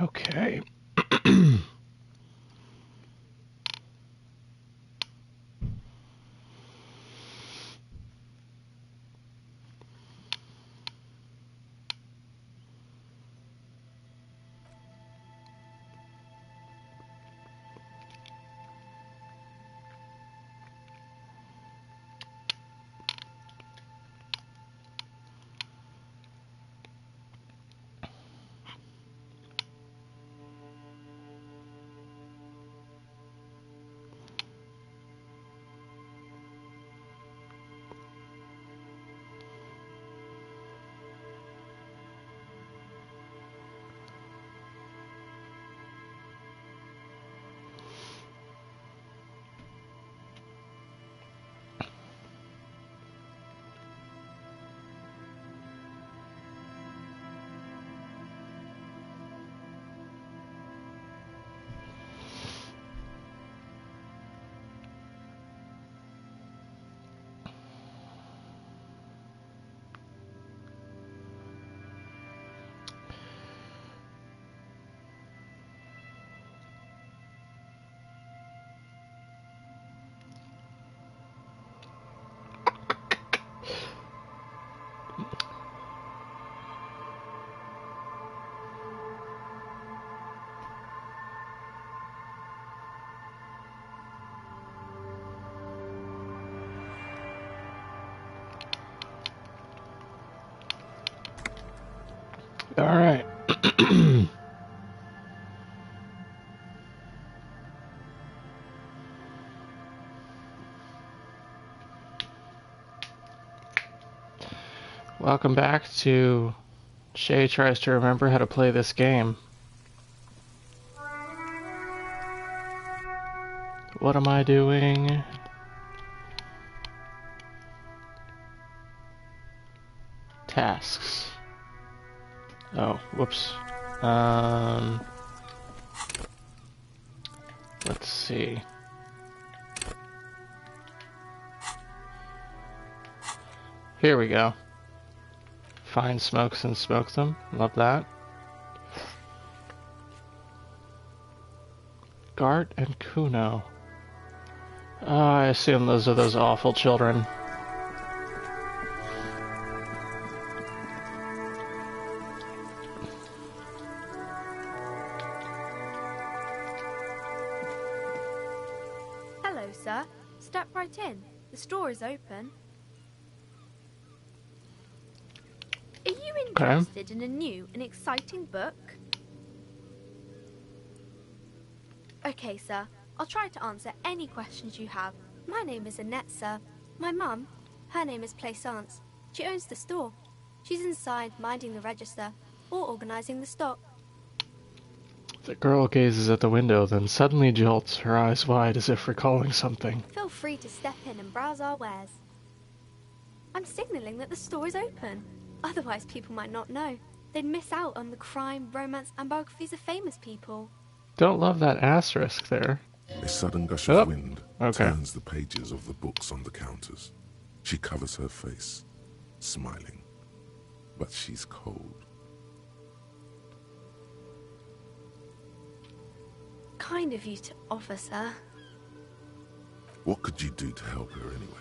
Okay. All right. Welcome back to Shea Tries to Remember How to Play This Game. What am I doing? Tasks. Oh, whoops. Let's see. Here we go. Find smokes and smoke them. Love that. Gart and Kuno. Oh, I assume those are those awful children. Hello, sir. Step right in. The store is open. Are you interested in a new and exciting book? Okay, sir. I'll try to answer any questions you have. My name is Annette, sir. My mum, her name is Plaisance. She owns the store. She's inside minding the register or organising the stock. The girl gazes at the window, then suddenly jolts, her eyes wide as if recalling something. Feel free to step in and browse our wares. I'm signalling that the store is open. Otherwise, people might not know. They'd miss out on the crime, romance, and biographies of famous people. Don't love that asterisk there. A sudden gush of wind Okay. turns the pages of the books on the counters. She covers her face, smiling. But she's cold. Kind of you to offer, sir. What could you do to help her anyway?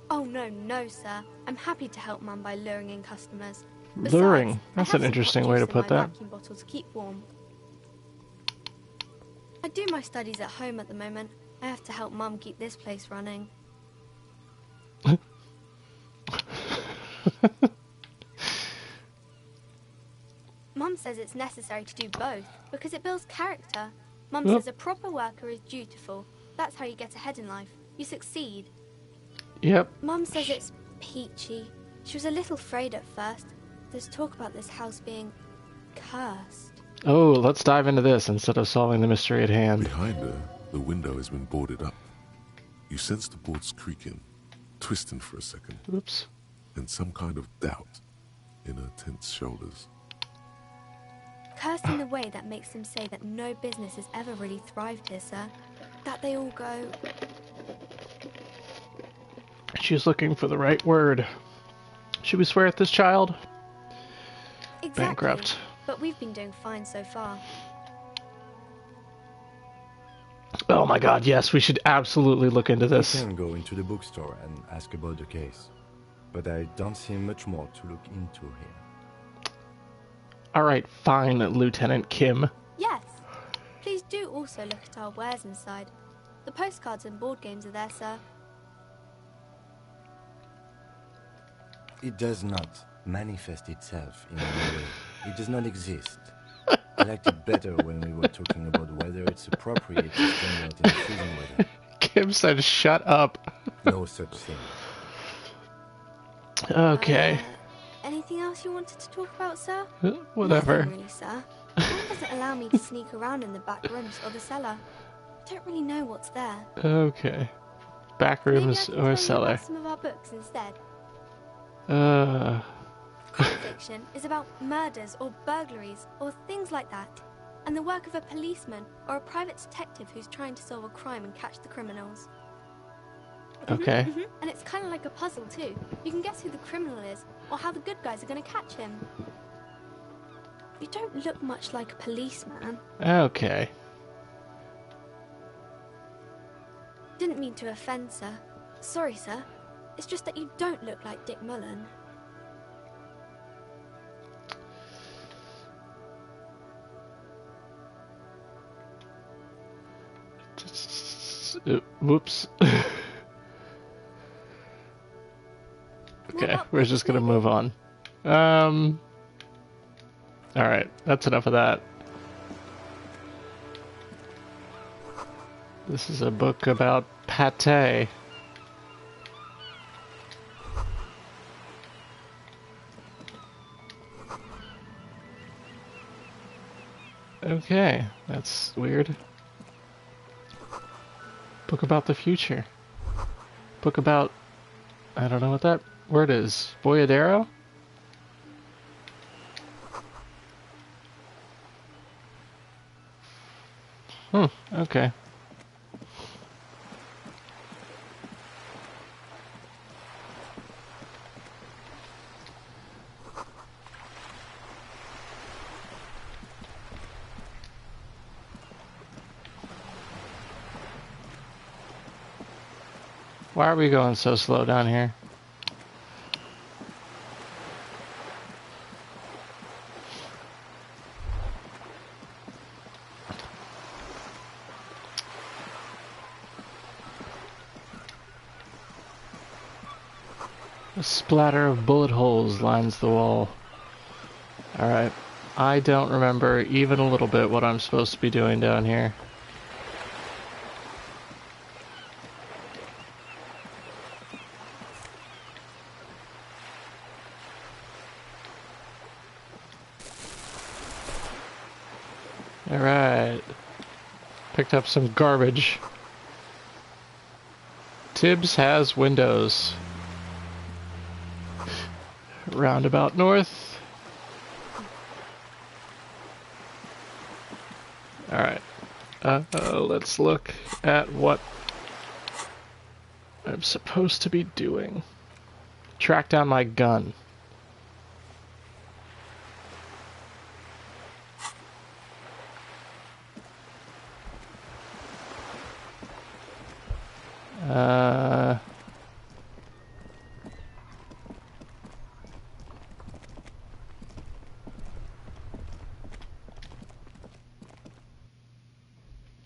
Oh, no, sir. I'm happy to help Mum by luring in customers. Luring? Besides, That's I have an some interesting hot way to juice in put my that. vacuum bottle to keep warm. I do my studies at home at the moment. I have to help Mum keep this place running. Mum says it's necessary to do both because it builds character. Mum says a proper worker is dutiful. That's how you get ahead in life. You succeed. Yep. Mum says it's peachy. She was a little afraid at first. There's talk about this house being cursed. Oh, let's dive into this instead of solving the mystery at hand. Behind her, the window has been boarded up. You sense the boards creaking, twisting for a second, Oops. and some kind of doubt in her tense shoulders. Cursed in the way that makes them say that no business has ever really thrived here, sir. That they all go... She's looking for the right word. Should we swear at this child? Exactly. Bankrupt. but we've been doing fine so far. Oh my god, yes, we should absolutely look into this. We can go into the bookstore and ask about the case, but I don't see much more to look into here. Alright, fine, Lieutenant Kim. Yes. Please do also look at our wares inside. The postcards and board games are there, sir. It does not manifest itself in any way. It does not exist. I liked it better when we were talking about whether it's appropriate to stand out in the freezing weather. Kim said shut up. No such thing. Okay. Anything else you wanted to talk about, sir? Whatever. Nothing really, sir. Mom doesn't allow me to sneak around in the back rooms or the cellar. I don't really know what's there. Okay. Back rooms Maybe I can or tell you cellar. about some of our books instead. Crime fiction is about murders or burglaries or things like that, and the work of a policeman or a private detective who's trying to solve a crime and catch the criminals. Okay. And it's kind of like a puzzle too. You can guess who the criminal is or how the good guys are going to catch him. You don't look much like a policeman. Okay. Didn't mean to offend, sir. Sorry, sir. It's just that you don't look like Dick Mullen. Whoops. Okay, we're just gonna move on. Alright, that's enough of that. This is a book about pate. Okay, that's weird. Book about the future. Book about... I don't know what that word is. Boyadero? Okay. Why are we going so slow down here? A splatter of bullet holes lines the wall. Alright. I don't remember even a little bit what I'm supposed to be doing down here. Alright. Picked up some garbage. Tibbs has windows. Roundabout north. Alright. Let's look at what I'm supposed to be doing. Track down my gun.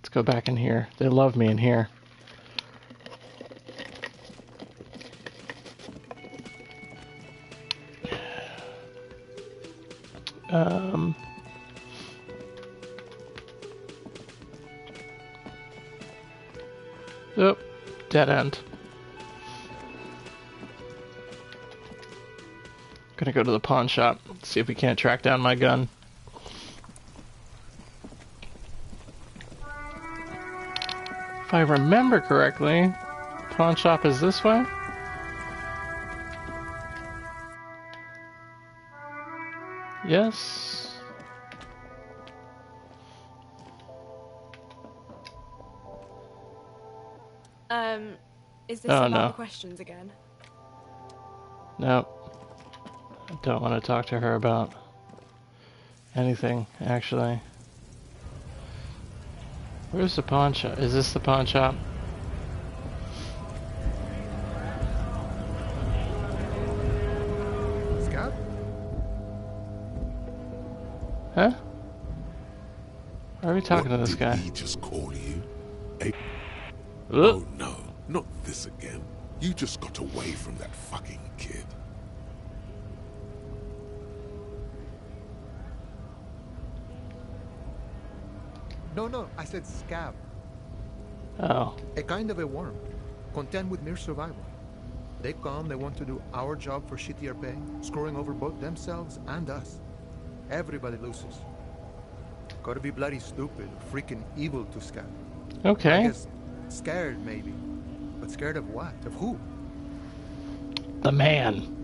Let's go back in here. They love me in here. Oh, dead end. Gonna go to the pawn shop, see if we can't track down my gun. If I remember correctly, pawn shop is this way? Yes. Is this Oh, about no. the questions again? Nope. I don't want to talk to her about anything, actually. Where's the pawn shop? Is this the pawn shop? Scott? Huh? Why are we talking What to this did guy? he just call you? A Ugh. Oh no, not this again. You just got away from that fucking kid. No, I said scab. Oh. A kind of a worm, content with mere survival. They come, they want to do our job for shittier pay, screwing over both themselves and us. Everybody loses. Gotta be bloody stupid, freaking evil to scab. I Okay. guess scared, maybe. But scared of what? Of who? The man.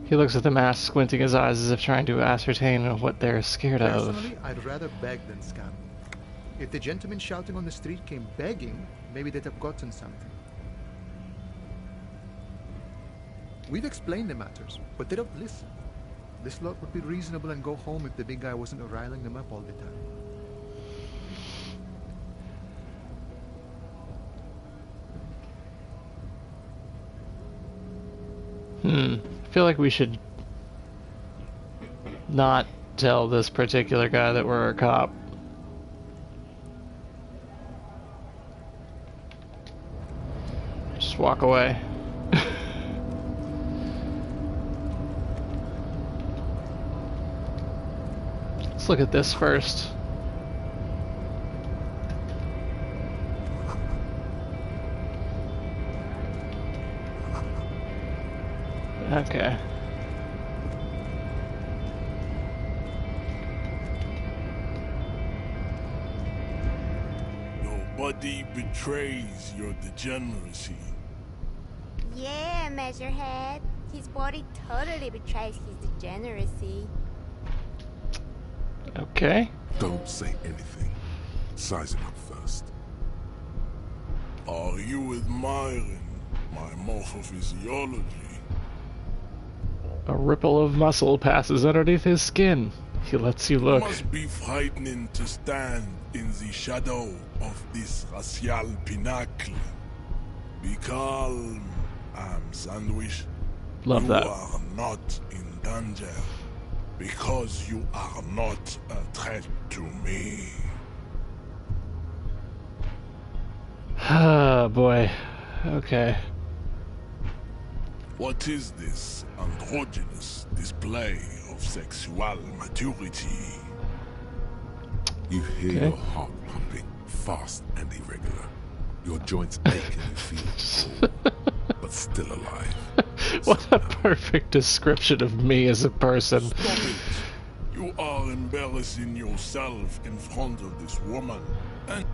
He looks at the mask, squinting his eyes as if trying to ascertain what they're scared of. Personally, I'd rather beg than scam. If the gentleman shouting on the street came begging, maybe they'd have gotten something. We've explained the matters, but they don't listen. This lot would be reasonable and go home if the big guy wasn't riling them up all the time. I feel like we should not tell this particular guy that we're a cop. Just walk away. Let's look at this first. Okay. Nobody betrays your degeneracy. Yeah, Measurehead. His body totally betrays his degeneracy. Okay. Don't say anything. Size him up first. Are you admiring my morphophysiology? A ripple of muscle passes underneath his skin. He lets you look. It must be frightening to stand in the shadow of this racial pinnacle. Be calm, Sandwich. Love that. You are not in danger because you are not a threat to me. Ah, boy. Okay. What is this androgynous display of sexual maturity? You hear Okay. your heart pumping, fast and irregular. Your joints ache and you feel cold, but still alive. What a perfect description of me as a person. Stop it! You are embarrassing yourself in front of this woman. And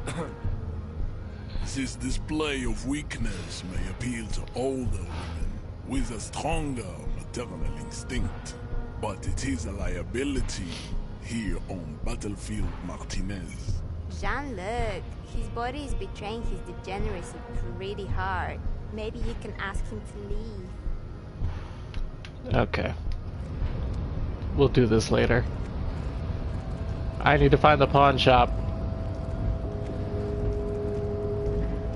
this display of weakness may appeal to older women with a stronger maternal instinct, but it is a liability here on Battlefield Martinez. Jean-Luc, his body is betraying his degeneracy pretty hard. Maybe you can ask him to leave. Okay. We'll do this later. I need to find the pawn shop.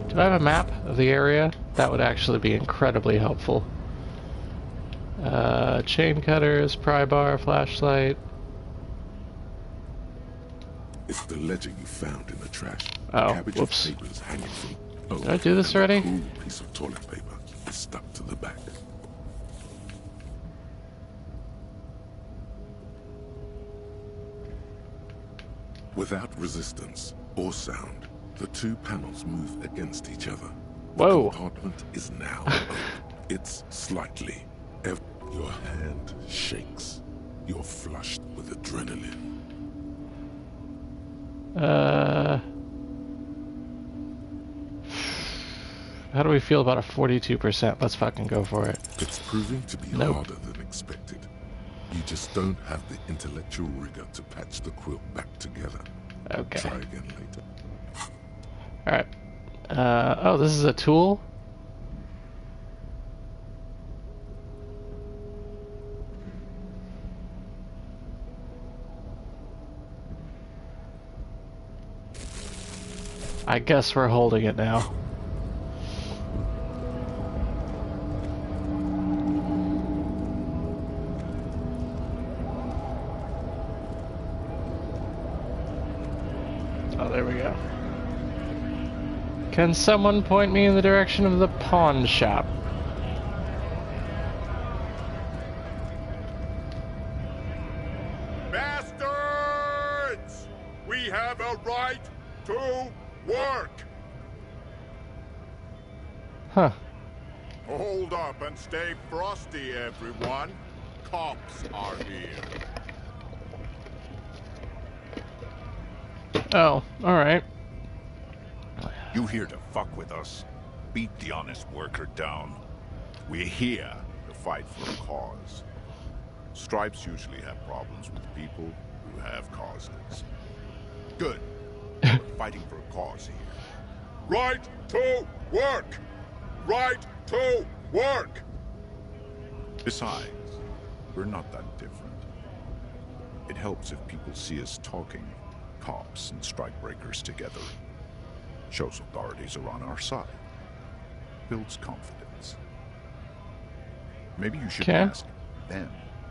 Do I have a map of the area? That would actually be incredibly helpful. Chain cutters, pry bar, flashlight. It's the ledger you found in the trash. Oh, Cabbage whoops. of papers hanging from. Oh, Did I do this and already? A cool piece of toilet paper is stuck to the back. Without resistance or sound, the two panels move against each other. The Whoa. compartment is now open. It's slightly. Your hand shakes. You're flushed with adrenaline. How do we feel about a 42%? Let's fucking go for it. It's proving to be Nope. harder than expected. You just don't have the intellectual rigor to patch the quilt back together. Okay. Try again later. Alright. Oh, this is a tool? I guess we're holding it now. Oh, there we go. Can someone point me in the direction of the pawn shop? Bastards! We have a right to work! Huh. Hold up and stay frosty, everyone. Cops are here. Oh, alright. You here to fuck with us? Beat the honest worker down. We're here to fight for a cause. Stripes usually have problems with people who have causes. Good. We're fighting for a cause here. Right to work! Right to work! Besides, we're not that different. It helps if people see us talking, cops and strikebreakers together. Shows authorities are on our side. Builds confidence. Maybe you should ask them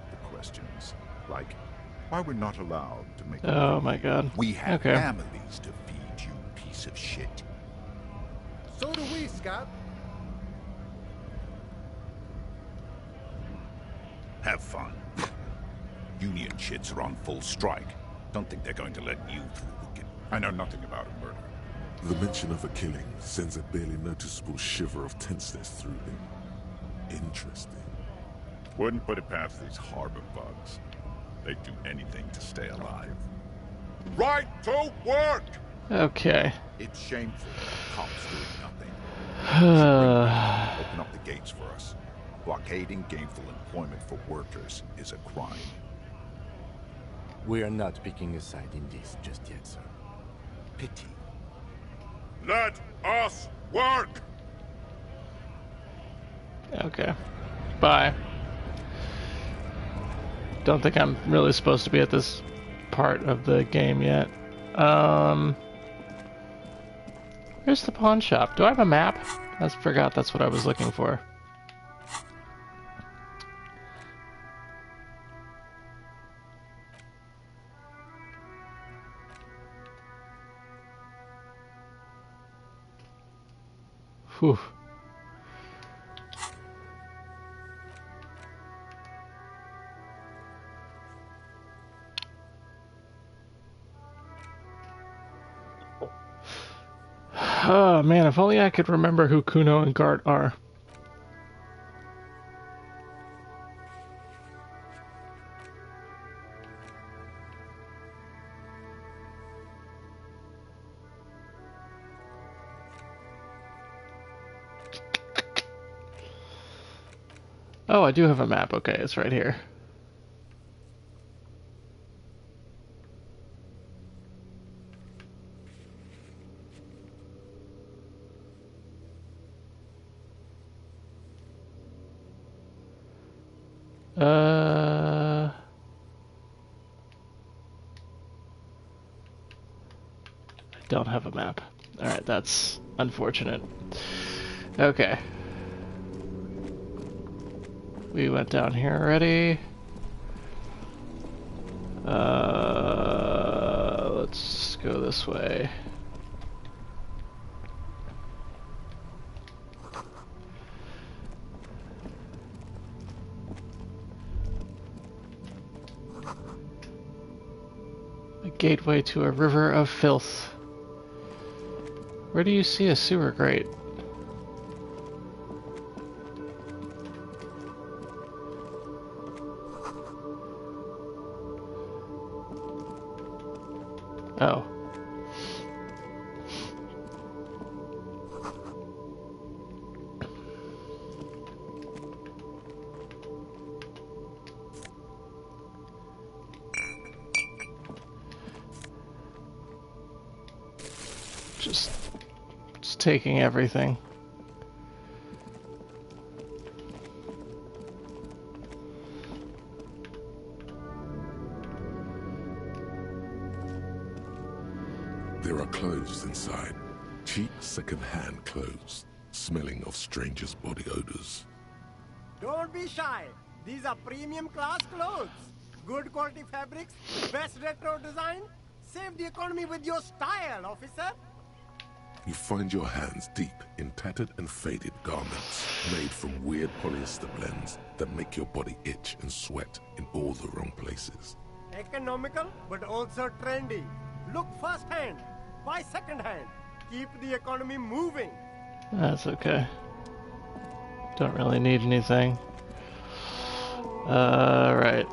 the questions, like why we're not allowed to make a Oh living. my god. We have Okay. families to feed, you piece of shit. So do we, Scott. Have fun. Union shits are on full strike. Don't think they're going to let you through. I know nothing about a murder. The mention of a killing sends a barely noticeable shiver of tenseness through me. Interesting. Wouldn't put it past these harbor bugs. They'd do anything to stay alive. Right to work! Okay. It's shameful that cops doing nothing. Open up the gates for us. Blockading gainful employment for workers is a crime. We are not picking a side in this just yet, sir. Pity. Let us work! Okay. Bye. Don't think I'm really supposed to be at this part of the game yet. Where's the pawn shop? Do I have a map? I forgot that's what I was looking for. Whew. Oh man, if only I could remember who Kuno and Gart are. Oh, I do have a map. Okay, it's right here. I don't have a map. Alright, that's unfortunate. Okay. We went down here already. Let's go this way. A gateway to a river of filth. Where do you see a sewer grate? Oh. Just taking everything. There are clothes inside. Cheap second-hand clothes, smelling of strangers' body odors. Don't be shy. These are premium class clothes. Good quality fabrics, best retro design. Save the economy with your style, officer. You find your hands deep in tattered and faded garments made from weird polyester blends that make your body itch and sweat in all the wrong places. Economical, but also trendy. Look first-hand, buy second-hand. Keep the economy moving. That's okay. Don't really need anything. Right.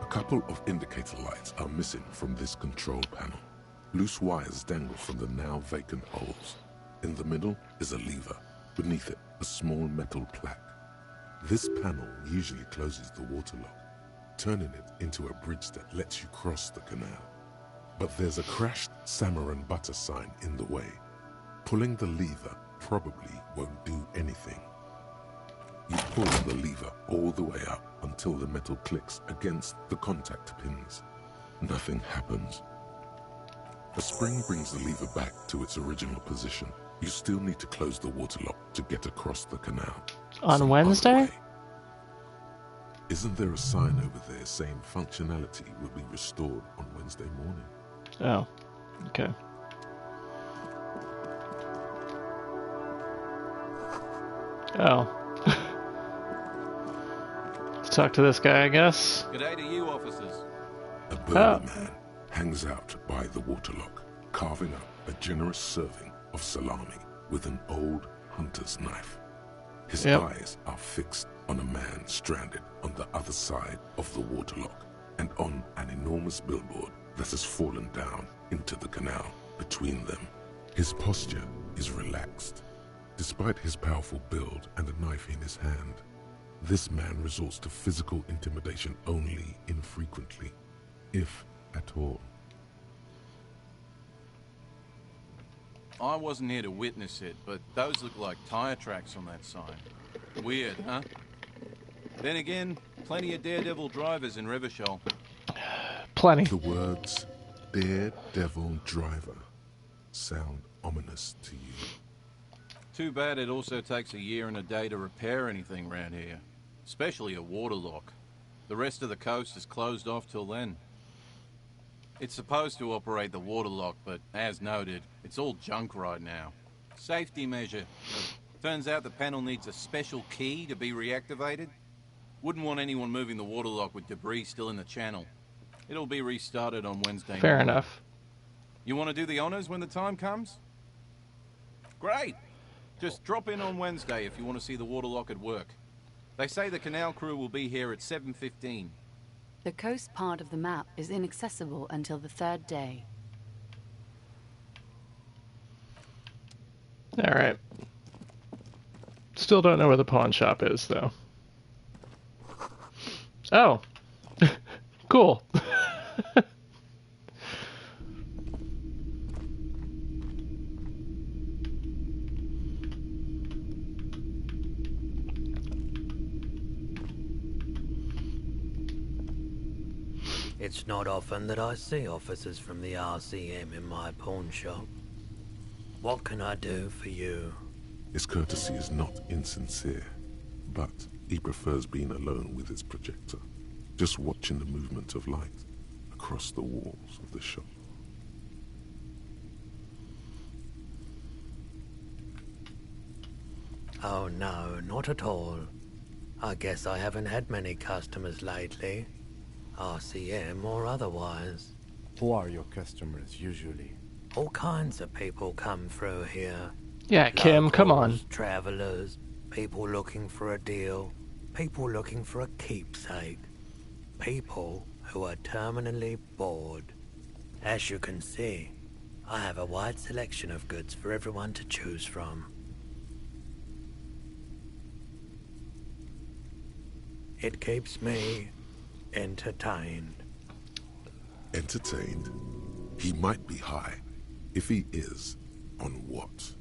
A couple of indicator lights are missing from this control panel. Loose wires dangle from the now vacant holes. In the middle is a lever. Beneath it, a small metal plaque. This panel usually closes the water lock, turning it into a bridge that lets you cross the canal. But there's a crashed salmon and butter sign in the way. Pulling the lever probably won't do anything. You pull the lever all the way up until the metal clicks against the contact pins. Nothing happens. A spring brings the lever back to its original position. You still need to close the water lock to get across the canal. On Some Wednesday? other way. Isn't there a sign over there saying functionality will be restored on Wednesday morning? Oh, okay. Oh. Let's talk to this guy, I guess. G'day to you, officers. A burly man hangs out by the waterlock, carving up a generous serving of salami with an old hunter's knife. His eyes are fixed on a man stranded on the other side of the waterlock and on an enormous billboard that has fallen down into the canal between them. His posture is relaxed. Despite his powerful build and a knife in his hand, this man resorts to physical intimidation only infrequently, if at all. I wasn't here to witness it, but those look like tire tracks on that sign. Weird, huh? Then again, plenty of daredevil drivers in Revachol. Plenty. The words daredevil driver sound ominous to you. Too bad it also takes a year and a day to repair anything around here. Especially a waterlock. The rest of the coast is closed off till then. It's supposed to operate the waterlock, but as noted, it's all junk right now. Safety measure. Turns out the panel needs a special key to be reactivated. Wouldn't want anyone moving the waterlock with debris still in the channel. It'll be restarted on Wednesday Fair morning. enough. You want to do the honors when the time comes? Great! Just drop in on Wednesday if you want to see the waterlock at work. They say the canal crew will be here at 7:15. The coast part of the map is inaccessible until the third day. Alright. Still don't know where the pawn shop is, though. Oh. Cool. It's not often that I see officers from the RCM in my pawn shop. What can I do for you? His courtesy is not insincere, but he prefers being alone with his projector, just watching the movement of light across the walls of the shop. Oh no, not at all. I guess I haven't had many customers lately. RCM or otherwise. Who are your customers usually? All kinds of people come through here. Yeah, Kim, come on. Travelers, people looking for a deal, people looking for a keepsake, people who are terminally bored. As you can see, I have a wide selection of goods for everyone to choose from. It keeps me entertained. Entertained? He might be high. If he is, on what?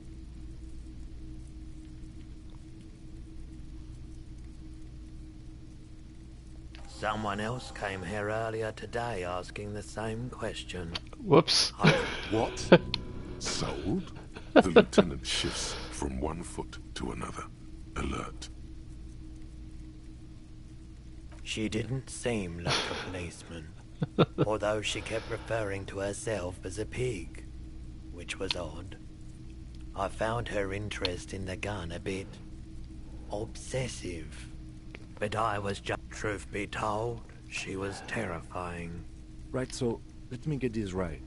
Someone else came here earlier today asking the same question. Whoops. What? Sold? The lieutenant shifts from one foot to another, alert. She didn't seem like a policeman, although she kept referring to herself as a pig, which was odd. I found her interest in the gun a bit obsessive, but I was just, truth be told, she was terrifying. Right, so let me get this right.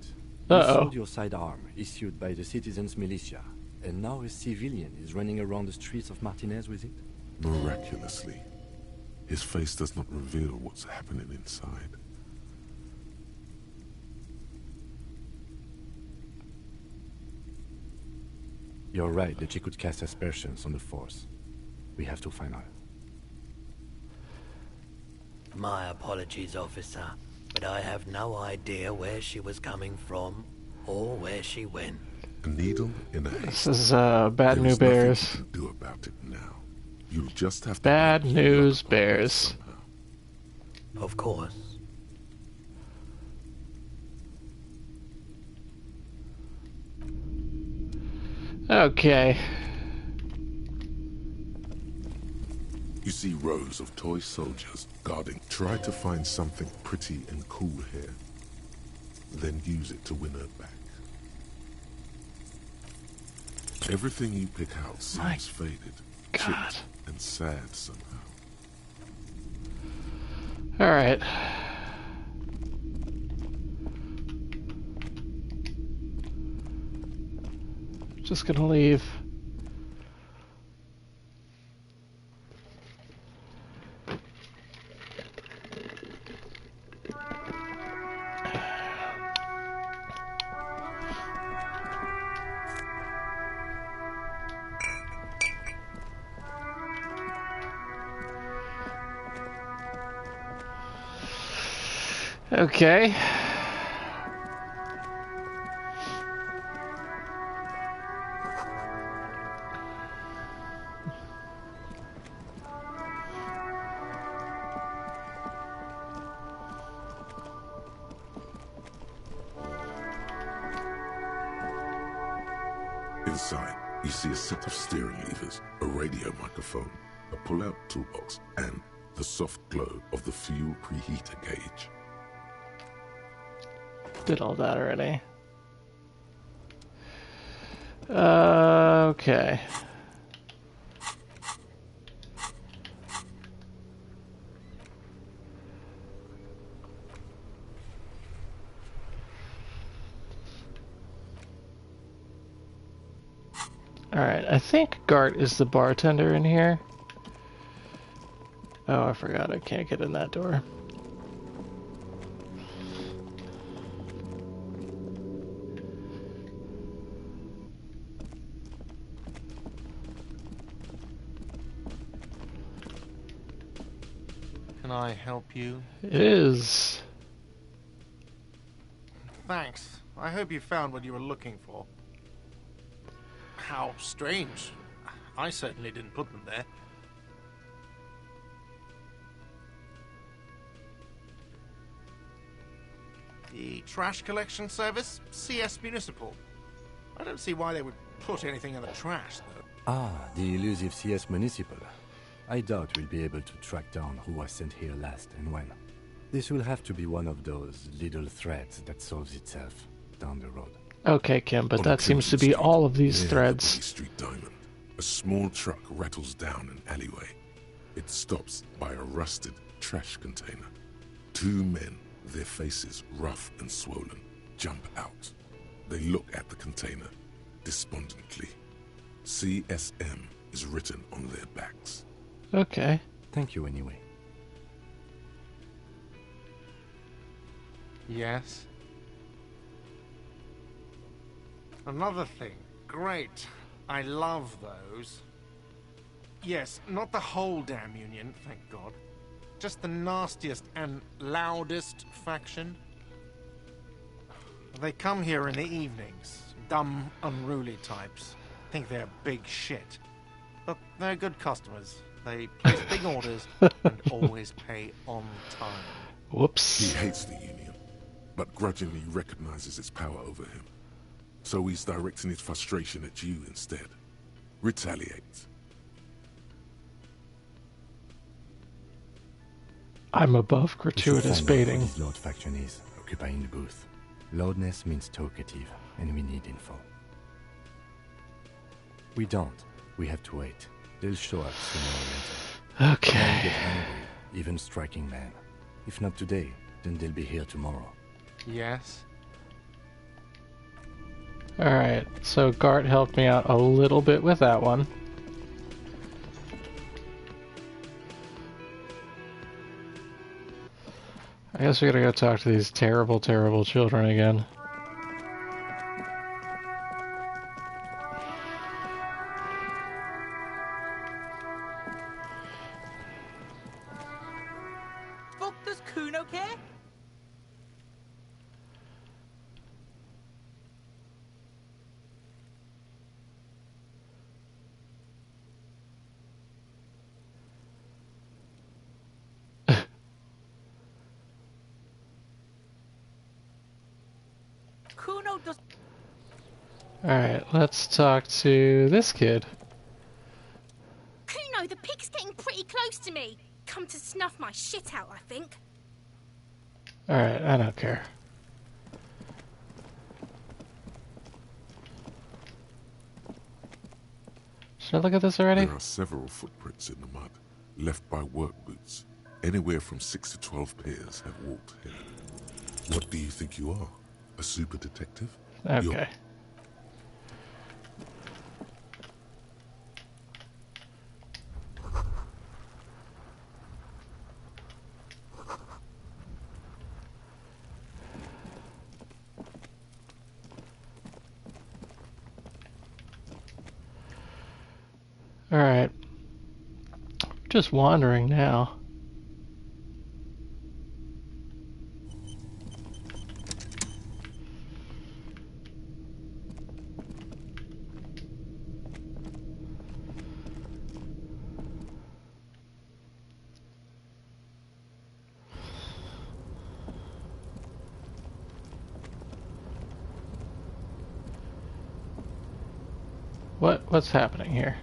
Uh-oh. You sold your sidearm, issued by the citizens' militia, and now a civilian is running around the streets of Martinez with it? Miraculously, his face does not reveal what's happening inside. You're right that she could cast aspersions on the Force. We have to find her. My apologies, officer, but I have no idea where she was coming from or where she went. A needle in a haystack. This is bad news There is bears. nothing you can do about it now. You'll just have to Bad make news luck bears. somehow. Of course. Okay. You see rows of toy soldiers guarding. Try to find something pretty and cool here. Then use it to win her back. Everything you pick out seems faded, God. chipped, and sad somehow. Alright. Just gonna leave. Okay. Inside, you see a set of steering levers, a radio microphone, a pull-out toolbox, and the soft glow of the fuel preheater gauge. Did all that already. Okay. Alright, I think Gart is the bartender in here. Oh, I forgot I can't get in that door. Can I help you? It is. Thanks. I hope you found what you were looking for. How strange. I certainly didn't put them there. The trash collection service? CS Municipal. I don't see why they would put anything in the trash, though. Ah, the elusive CS Municipal. I doubt we'll be able to track down who was sent here last and when. This will have to be one of those little threads that solves itself down the road. Okay, Kim, but On that seems to be Street, all of these near threads. the Street Diamond, a small truck rattles down an alleyway. It stops by a rusted trash container. Two men, their faces rough and swollen, jump out. They look at the container despondently. CSM is written on their backs. Okay. Thank you anyway. Yes. Another thing. Great. I love those. Yes, not the whole damn union, thank God. Just the nastiest and loudest faction. They come here in the evenings. Dumb, unruly types. Think they're big shit. But they're good customers. They place big orders and always pay on time. Whoops. He hates the Union, but grudgingly recognizes its power over him. So he's directing his frustration at you instead. Retaliate. I'm above gratuitous baiting. What his load faction is, occupying the booth. Loudness means talkative, and we need info. We don't. We have to wait. They'll show up sooner or later. Okay. Men get angry, even striking men. If not today, then they'll be here tomorrow. Yes? Alright, so Gart helped me out a little bit with that one. I guess we gotta go talk to these terrible, terrible children again. Fuck, does Kuno care? Kuno does. Alright, let's talk to this kid. Kuno, the pig's getting pretty close to me. Come to snuff my shit out, I think. Alright, I don't care. Should I look at this already? There are several footprints in the mud, left by work boots. Anywhere from 6 to 12 pairs have walked here. What do you think you are? A super detective? Okay. Alright. Just wandering now. What's happening here?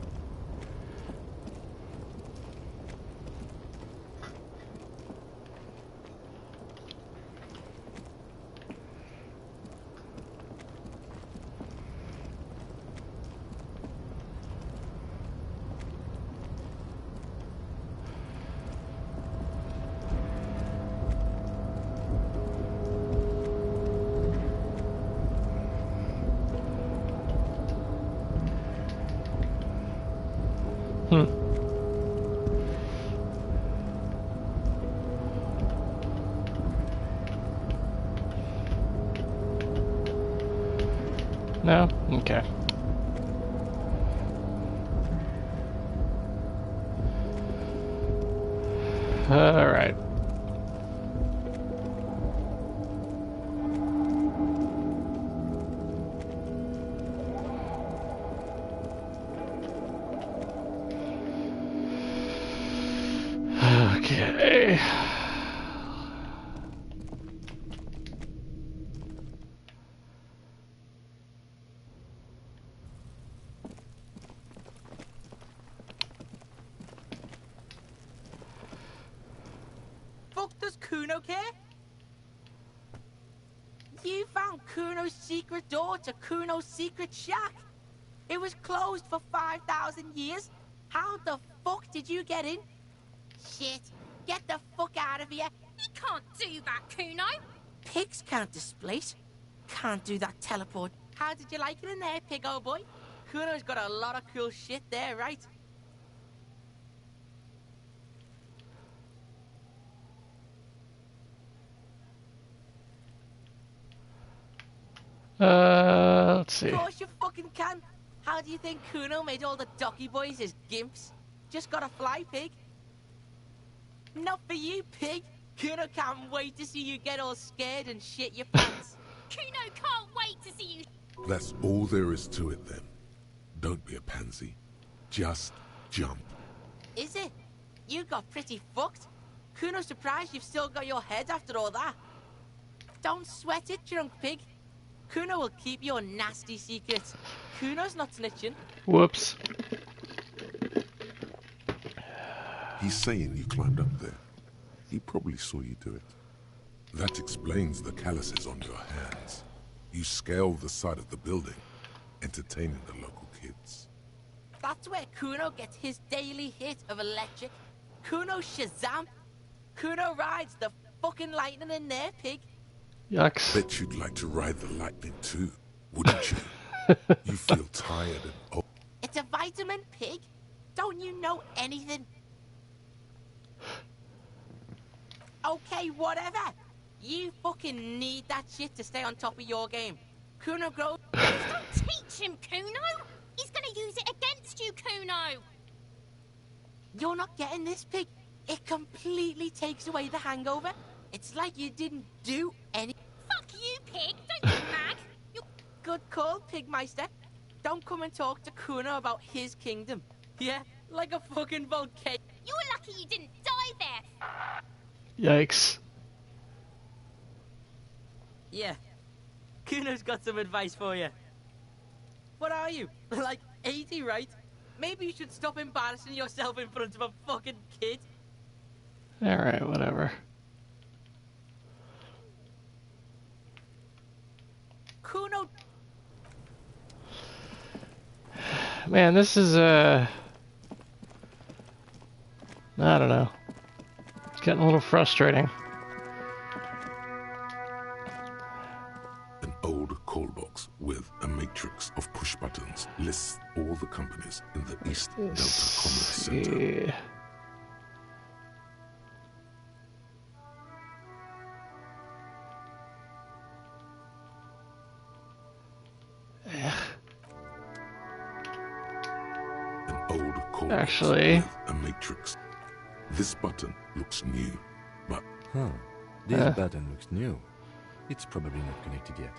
No? Okay. Alright. Okay. Fuck, does Kuno care? You found Kuno's secret door to Kuno's secret shack. It was closed for 5,000 years. How the fuck did you get in? Shit, get the fuck out of here. You can't do that, Kuno. Pigs can't displace. Can't do that teleport. How did you like it in there, pig old boy? Kuno's got a lot of cool shit there, right? Let's see. Of course you fucking can. How do you think Kuno made all the docky boys his gimps? Just gotta fly, pig. Not for you, pig. Kuno can't wait to see you get all scared and shit your pants. Kuno can't wait to see you. That's all there is to it then. Don't be a pansy. Just jump. Is it? You got pretty fucked. Kuno's surprised you've still got your head after all that. Don't sweat it, drunk pig. Kuno will keep your nasty secrets. Kuno's not snitching. Whoops. He's saying you climbed up there. He probably saw you do it. That explains the calluses on your hands. You scaled the side of the building, entertaining the local kids. That's where Kuno gets his daily hit of electric. Kuno Shazam. Kuno rides the fucking lightning in there, pig. Yucks. Bet you'd like to ride the lightning too, wouldn't you? You feel tired and old. It's a vitamin, pig. Don't you know anything? Okay, whatever. You fucking need that shit to stay on top of your game. Kuno grows. Don't teach him, Kuno. He's gonna use it against you, Kuno. You're not getting this, pig. It completely takes away the hangover. It's like you didn't do any. Fuck you, pig. Don't you mag. You... Good call, Pigmeister. Don't come and talk to Kuno about his kingdom. Yeah, like a fucking volcano. You're lucky you didn't die there. Yikes. Yeah. Kuno's got some advice for you. What are you? Like 80, right? Maybe you should stop embarrassing yourself in front of a fucking kid. Alright, whatever. Kuno. Man, this is I don't know. It's getting a little frustrating. An old call box with a matrix of push buttons lists all the companies in the East Delta Commerce Center. Actually, a matrix. This button looks new, but this button looks new. It's probably not connected yet.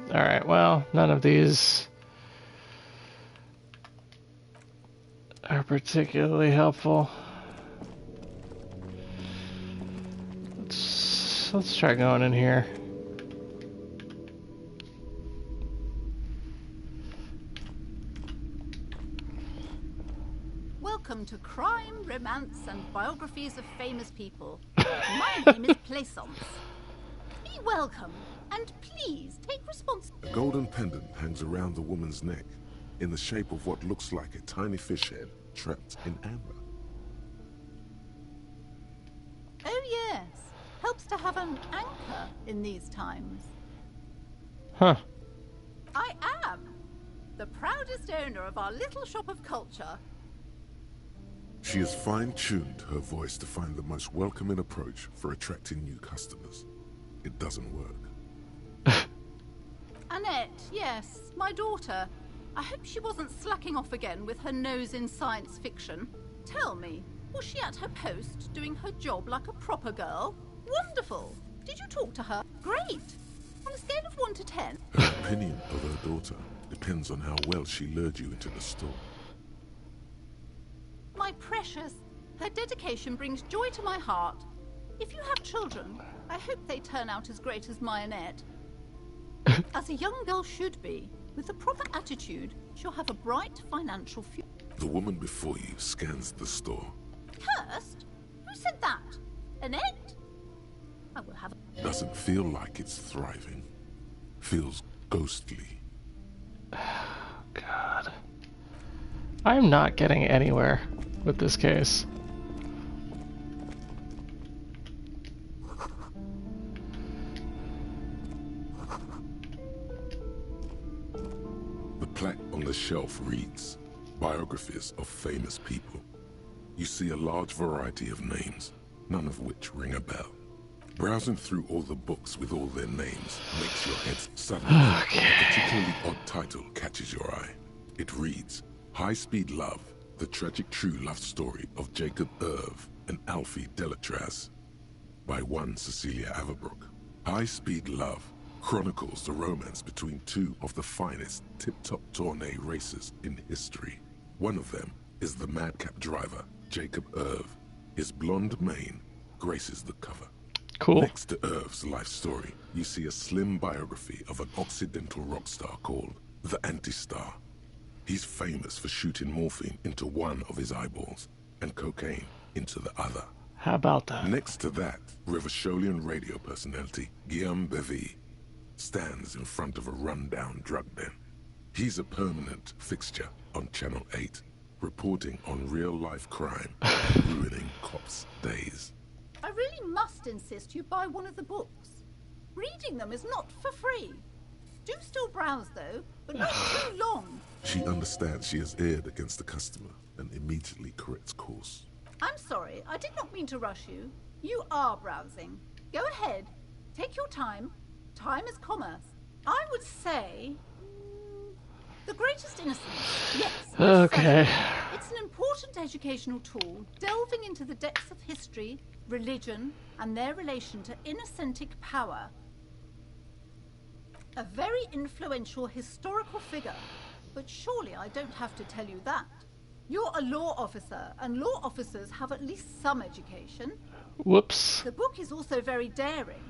Alright, well, none of these are particularly helpful. Let's try going in here. Welcome to Crime, Romance, and Biographies of Famous People. My name is Plaisance. Be welcome, and please take responsibility. A golden pendant hangs around the woman's neck, in the shape of what looks like a tiny fish head trapped in amber. Oh yes, helps to have an anchor in these times. Huh. I am the proudest owner of our little shop of culture. She has fine-tuned her voice to find the most welcoming approach for attracting new customers. It doesn't work. Annette, yes, my daughter. I hope she wasn't slacking off again with her nose in science fiction. Tell me, was she at her post doing her job like a proper girl? Wonderful. Did you talk to her? Great. On a scale of 1 to 10. Her opinion of her daughter depends on how well she lured you into the store. My precious, her dedication brings joy to my heart. If you have children, I hope they turn out as great as my Annette. As a young girl should be, with the proper attitude, she'll have a bright financial future. The woman before you scans the store. Cursed? Who said that? Annette? I will have a... Doesn't feel like it's thriving. Feels ghostly. God. I'm not getting anywhere with this case. The plaque on the shelf reads, Biographies of Famous People. You see a large variety of names, none of which ring a bell. Browsing through all the books with all their names makes your head suddenly. Okay. A particularly odd title catches your eye. It reads, High Speed Love, the tragic true love story of Jacob Irv and Alfie Delatraz, by one Cecilia Averbrook. High Speed Love chronicles the romance between two of the finest tip-top tourney racers in history. One of them is the madcap driver, Jacob Irv. His blonde mane graces the cover. Cool. Next to Irv's life story, you see a slim biography of an Occidental rock star called the Anti-Star. He's famous for shooting morphine into one of his eyeballs and cocaine into the other. How about that? Next to that, Rivasholian radio personality Guillaume Bevy stands in front of a rundown drug den. He's a permanent fixture on Channel 8, reporting on real-life crime and ruining cops' days. I really must insist you buy one of the books. Reading them is not for free. Do still browse, though, but not too long. She understands she has erred against the customer and immediately corrects course. I'm sorry, I did not mean to rush you. You are browsing. Go ahead. Take your time. Time is commerce. I would say... the greatest innocence. Yes. Okay. It's an important educational tool, delving into the depths of history, religion, and their relation to innocentic power. A very influential historical figure, but surely I don't have to tell you that. You're a law officer, and law officers have at least some education. Whoops. The book is also very daring.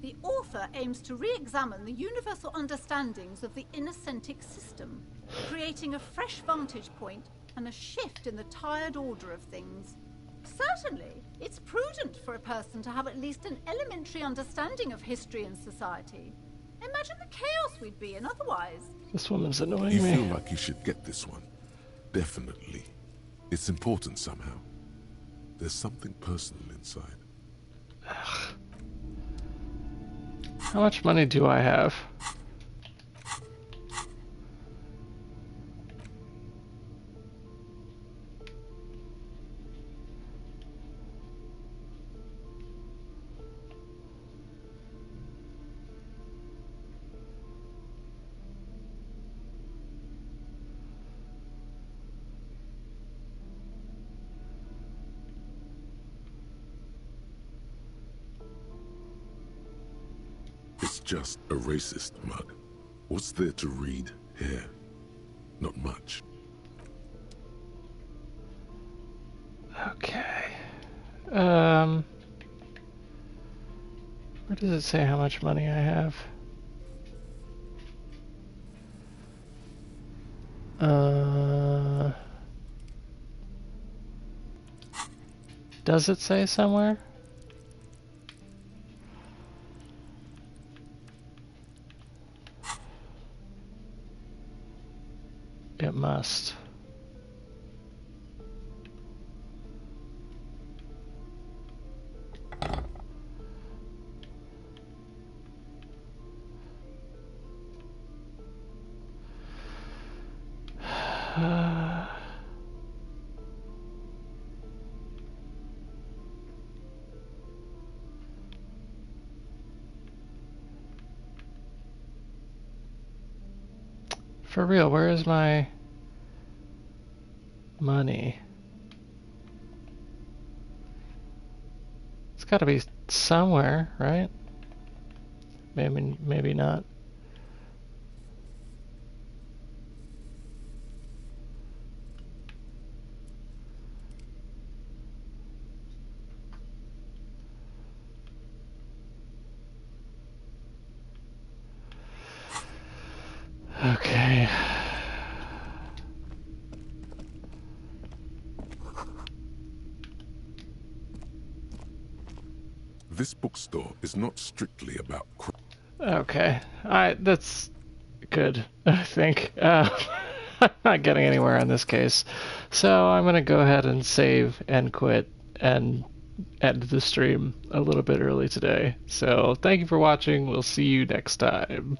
The author aims to re-examine the universal understandings of the innocentic system, creating a fresh vantage point and a shift in the tired order of things. Certainly, it's prudent for a person to have at least an elementary understanding of history and society. Imagine the chaos we'd be in otherwise. This woman's annoying You me. feel like you should get this one. Definitely. It's important somehow. There's something personal inside. Ugh. How much money do I have? It's just a racist mug. What's there to read here? Not much. Okay. Where does it say how much money I have? Does it say somewhere? It must. For real, where is my money? It's gotta be somewhere, right? Maybe not. Okay. This bookstore is not strictly about Okay. That's good, I think. I'm not getting anywhere in this case. So I'm gonna go ahead and save and quit and end the stream a little bit early today. So thank you for watching. We'll see you next time.